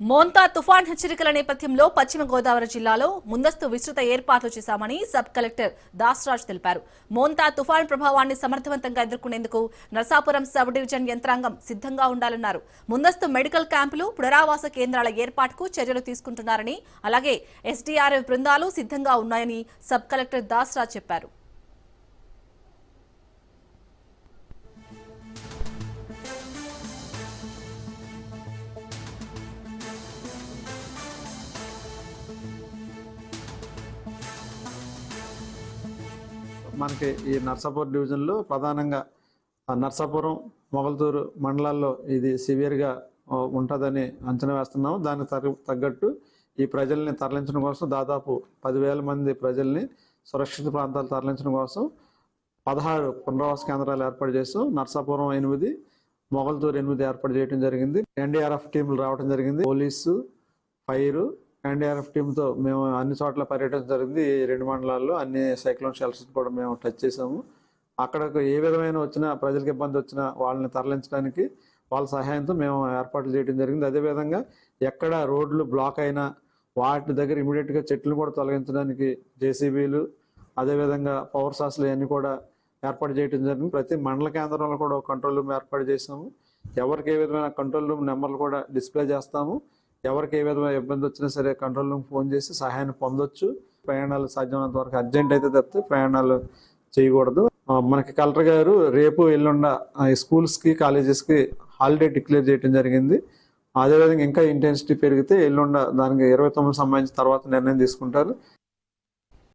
మోంతా తుఫాన్ హెచ్చరికల నేపథ్యంలో పశ్చిమ గోదావరి జిల్లాలో ముందస్తు విస్తృత ఏర్పాట్లు చేశామని సబ్ కలెక్టర్ దాసరాజ్ తెలిపారు. మోంతా తుఫాన్ ప్రభావాన్ని సమర్థవంతంగా ఎదుర్కొనేందుకు నరసాపురం సబ్ డివిజన్ యంత్రాంగం సిద్ధంగా ఉండాలన్నారు. ముందస్తు మెడికల్ క్యాంపులు, పునరావాస కేంద్రాల ఏర్పాటుకు చర్యలు తీసుకుంటున్నారని, అలాగే ఎస్డీఆర్ఎఫ్ బృందాలు సిద్ధంగా ఉన్నాయని సబ్ కలెక్టర్ దాసరాజ్ చెప్పారు. మనకి ఈ నర్సాపురం డివిజన్లో ప్రధానంగా నర్సాపురం, మొగల్తూరు మండలాల్లో ఇది సివియర్గా ఉంటుందని అంచనా వేస్తున్నాము. దానికి తగ్గట్టు ఈ ప్రజల్ని తరలించడం కోసం దాదాపు 10,000 మంది ప్రజల్ని సురక్షిత ప్రాంతాలు తరలించడం కోసం 16 పునరావాస కేంద్రాలు ఏర్పాటు చేసాం. నర్సాపురం 8, మొగల్తూరు 8 ఏర్పాటు చేయడం జరిగింది. ఎన్డీఆర్ఎఫ్ టీంలు రావడం జరిగింది. పోలీసు, ఫైరు, ఎన్డీఆర్ఎఫ్ టీంతో మేము అన్ని చోట్ల పర్యటన జరిగింది. ఈ 2 మండలాల్లో అన్ని సైక్లోన్ షెల్టర్స్ కూడా మేము టచ్ చేసాము. అక్కడకు ఏ విధమైన వచ్చినా, ప్రజలకు ఇబ్బంది వచ్చినా వాళ్ళని తరలించడానికి వాళ్ళ సహాయంతో మేము ఏర్పాట్లు చేయడం జరిగింది. అదేవిధంగా ఎక్కడ రోడ్లు బ్లాక్ అయినా వాటి దగ్గర ఇమీడియట్గా చెట్లు కూడా తొలగించడానికి జేసీబీలు, అదేవిధంగా పవర్ సాస్లు ఇవన్నీ కూడా ఏర్పాటు చేయడం జరిగింది. ప్రతి మండల కేంద్రంలో కూడా ఒక కంట్రోల్ రూమ్ ఏర్పాటు చేసాము. ఎవరికి ఏ విధమైన కంట్రోల్ రూమ్ నెంబర్లు కూడా డిస్ప్లే చేస్తాము. ఎవరికి ఏ విధమైన ఇబ్బంది వచ్చినా సరే కంట్రోల్ రూమ్ ఫోన్ చేసి సహాయాన్ని పొందొచ్చు. ప్రయాణాలు సాధ్యమైనంత వరకు అర్జెంట్ అయితే తప్పితే ప్రయాణాలు చేయకూడదు. మనకి కలెక్టర్ గారు రేపు ఎల్లుండ స్కూల్స్కి, కాలేజెస్కి హాలిడే డిక్లేర్ చేయడం జరిగింది. అదేవిధంగా ఇంకా ఇంటెన్సిటీ పెరిగితే ఎల్లుండ దానికి 29 సంబంధించిన తర్వాత నిర్ణయం తీసుకుంటారు.